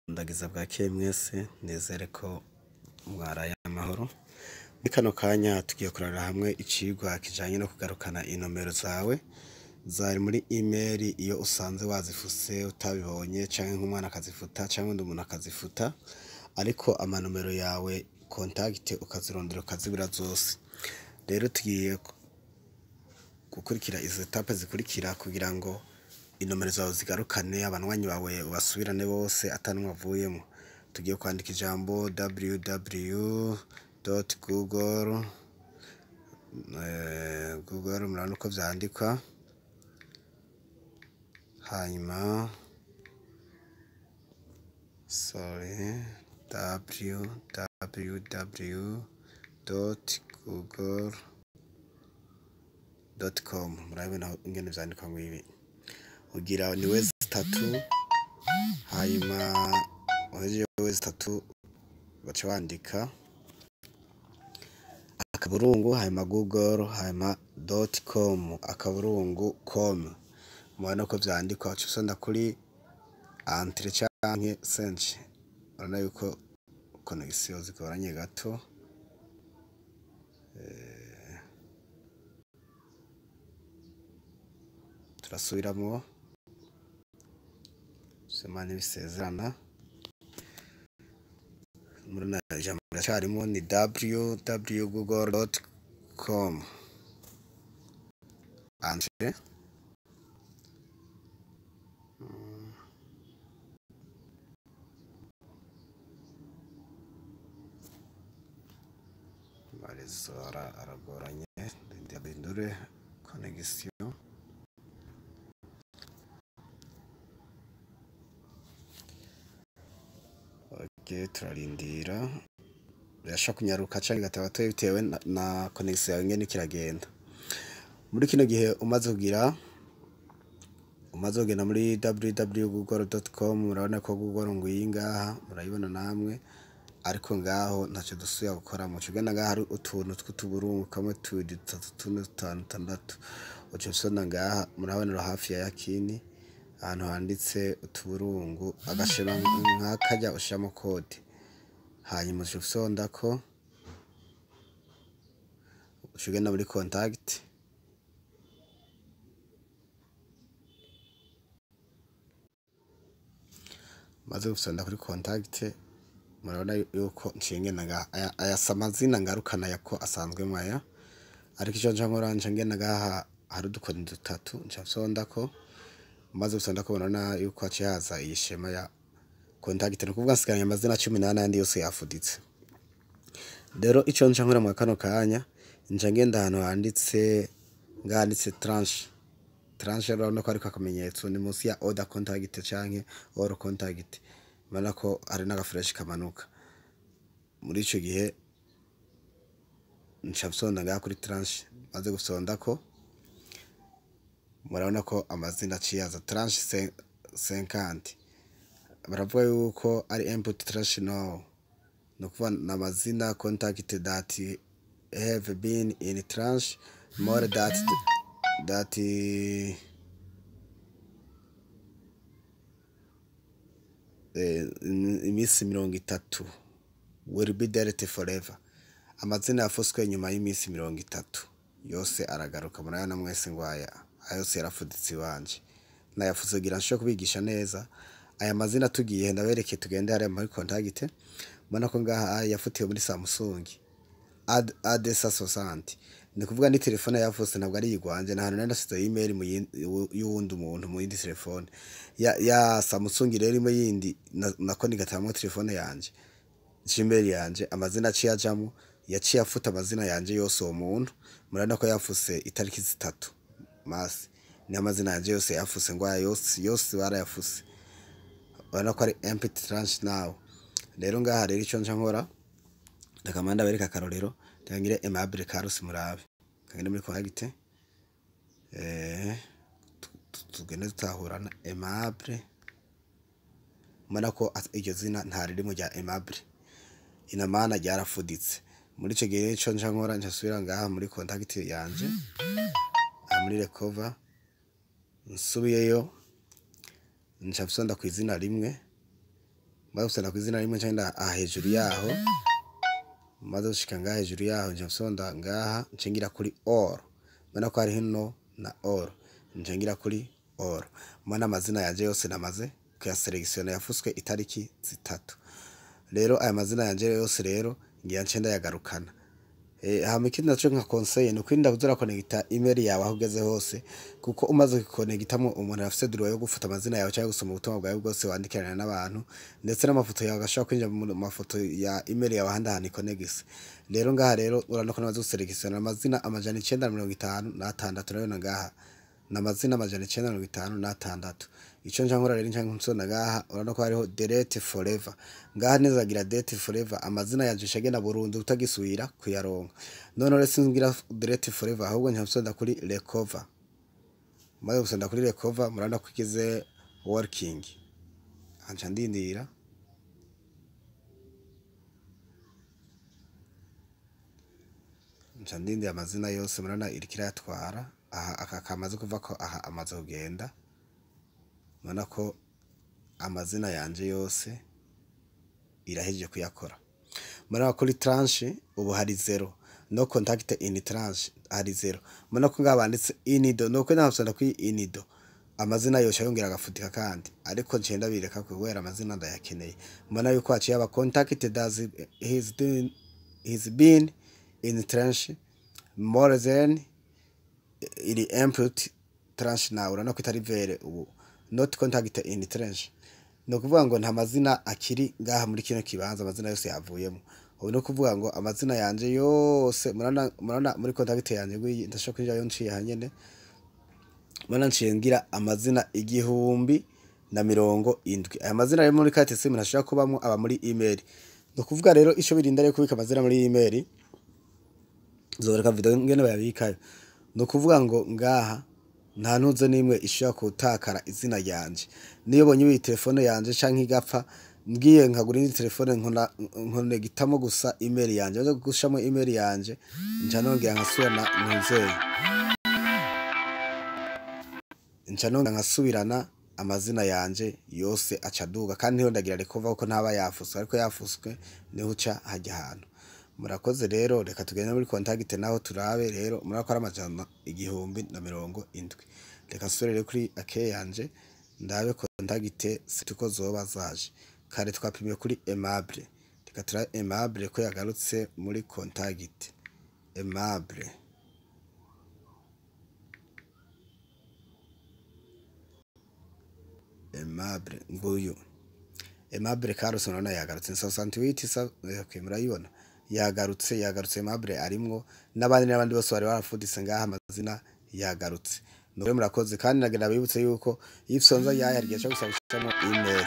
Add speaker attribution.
Speaker 1: Ndagiza bwakeye mwese nizere ko mwaraye amahoro. Muri kano kanya tugiye kurara hamwe icigwa kijanye no kugarukana inomero zawe zari muri email iyo usanze wazifuse utabibonye canke nk'umwana akazifuta canke undi umuntu akazifuta, ariko amanomero yawe contact ukazirondera ukazibura zose. Rero tugiye gukurikira izo etape zikurikira kugira ngo inomero zawe zigarukane, abanwanyi bawe basubirane bose atanumwe avuyemo. Tugiye kwandika ijambo www.google murabona uko vyandikwa, hanyuma www.google.com murabona ingene vyandikwa ngwibi. Kugira ni wezi 3, hanyuma uhejeje wezi 3 baca wandika akaburungu, hanyuma google, hanyuma .com akaburungu com. Mubona ko vyandikwa uca usonda kuri entre canke senche. Urabona yuko connection zigoranye gato. Turasubiramo semana bisezerana. Murana jambo cyarimo ni www.google.com anje Marizora aragoranye ndabindure connection. Turarindira birasha kunyaruka cyane gataba bitewe na connection yawe ngene kiragenda. Muri kino gihe umaze kugenda muri www.google.com murabona ko Google nguyingaha murayibona namwe, ariko ngaho ntacyo dusuya gukora mu cugenda ngaha hari utuntu tw'utuburungu kamwe 2 3 4 5 6 uco usona ngaha murabona hafi ya yakini ahantu handitse utuburungu agashema nk'akajya ushamo code, hanyuma usonda ko ushugenda muri contact, maze usonda kuri contact murabona yuko ncengena aya samazina ngarukana yako asanzwe mwaya, ariko ico ncankora ngena ngaha hari udukoni 3 ncafyonda ko, maze usonda ko urabona yuko acihaza iyi shema ya contact, no kuvuga nsiganya amazina 18 yandi yose yafuditse. Rero ico ncankora mu kano kanya ngenda ahantu handitse tranche urabona ko ariko akamenyetso ni munsi ya order contact canke all contact, mana ko ari n'agafresh kamanuka. Muri ico gihe ncafyonda ngaha kuri tranche, maze gusonda ko murabona ko amazina ciyaza tranche 50. Baravuga yuko ari input tranche no kuvuga n'amazina contact that have been in tranche more that imisi 30 will be deleted forever. Amazina yafuswe nyuma y'imisi 30 yose aragaruka. Murayana mwese ngwaya ayose yarafuditse wanje nayafuze gira nsho kubigisha neza. Aya mazina tugiye ndabereke tugende hari muri contact, mbona ko ngaha yafutiwe muri Samsung ad 60. Ni kuvuga ni telefone yafuse ntabwo ari yigwanje, na hano nandasize email mu y'uwundi umuntu mu yindi telefone ya Samsung rero imwe yindi nako nigatamwe telefone yanje email yanje amazina aciye ajamo yaciye afuta amazina yanje yose uwo muntu. Murana ko yafuse itariki 3 masi ni amazina yanje yose yafuse ngwa yose barayafuse. Urabona ko ari empty tranche now. Rero ngaha rero ico ncankora ndakamanda bereka akarorero ndangire aimable Carlos murabe kagende muri contact tugende tutahurana aimable, mbona ko iryo zina ntariri mu rya aimable inamana ryarafuditse. Muri ico gihe ico ncankora ncasubira ngaha muri contact yanje muri recover nsubiyeyo ncafyonda kwizina rimwe maze gusonda ku izina rimwe cyangwa hejuru yaho, maze gushika ngaha hejuru yaho nje nsonda ngaha ncengira kuri or, mbona ko hari hino na or, ncengira kuri or. Mbona amazina yanje yose namaze kuyaselekisiona yafuswe itariki zitatu. Rero aya mazina yanje yose rero ngiye ncenda yagarukana. Hama ikindi naco nka conseil no kwirinda kuzora connecta email yawe aho ugeze hose, kuko umaze kuconnectamo umuntu afite droit yo gufata amazina yawe cyangwa gusoma ubutumwa bwawe bwose wandikirana n'abantu, ndetse n'amafoto yawe agashobora kwinjira mu mafoto ya email yawe ahandi hantu connects. Rero ngaha rero urano ko namaze guselekisiona amazina amajana 956 rero ngaha namazina amajana 956. Ico njankora rero nsona ngaha urano ko hariho delete forever. Ngaha nezagira delete forever, amazina yaje shagena burundu utagisubira kuyaronka. None rero singira delete forever, ahubwo nyamusonda kuri recover. Maze gusonda kuri recover muranda kwigize working. Anja ndindira. Anja ndindira amazina yose muranda irikira yatwara. Aha akakamaze kuva ko aha amaze kugenda. Mwana ko amazina yanje yose iraheje kuyakora. Mwana kuri tranche ubu hari 0, no contact in tranche hari 0. Mwana ko ngabanditse inido, no ko nabasonda kuri inido amazina yose yongera agafutika kandi, ariko ncenda bireka kubera amazina ndayakeneye. Mwana yuko aciye aba contacted as he's been in tranche more than ili input tranche na urana ko itari vere ubu not contact in tranche. No kuvuga ngo nta mazina akiri ngaha muri kino kibanza, amazina yose yavuyemo. Ubu no kuvuga ngo amazina yanje yose murana muri contact yanje gwi ndashaka kwinjira yo nciye hanyene. Mwana nciye ngira amazina 1070. Aya mazina ari muri carte sim ntashaka kubamwo aba muri email. No kuvuga rero ico birinda rero kubika amazina muri email zoreka video ngene bayabikayo. No kuvuga ngo ngaha nta ntuzo nimwe ishaka kutakara izina yanje. Niyo bonye uyi telefone yanje canke igapfa ngiye nkagura indi telefone nkone gitamo gusa email yanje, baje gushamo email yanje nca nongera nkasubirana ntunzeye. Nca nongera nkasubirana amazina yanje yose acaduga, kandi niho ndagira recover kuko ntaba yafuswe, ariko yafuswe niho uca hajya hano. Murakoze rero, reka tugende muri contact naho turabe rero murako ari amajana 1070. Reka sorere kuri ake yanje ndabe contact situko zoba zaje. Kare twapimiye kuri aimable. Reka tura aimable ko yagarutse muri contact. Aimable. Aimable nguyu. Aimable Carlos nona yagarutse 68 okay murayibona. Yagarutse aimable arimwo n'abandi bose bari barafuditse ngaha amazina yagarutse. None murakoze kandi nagenda bibutse yuko yifsonza yaya rigiye cyo gusabishamo email.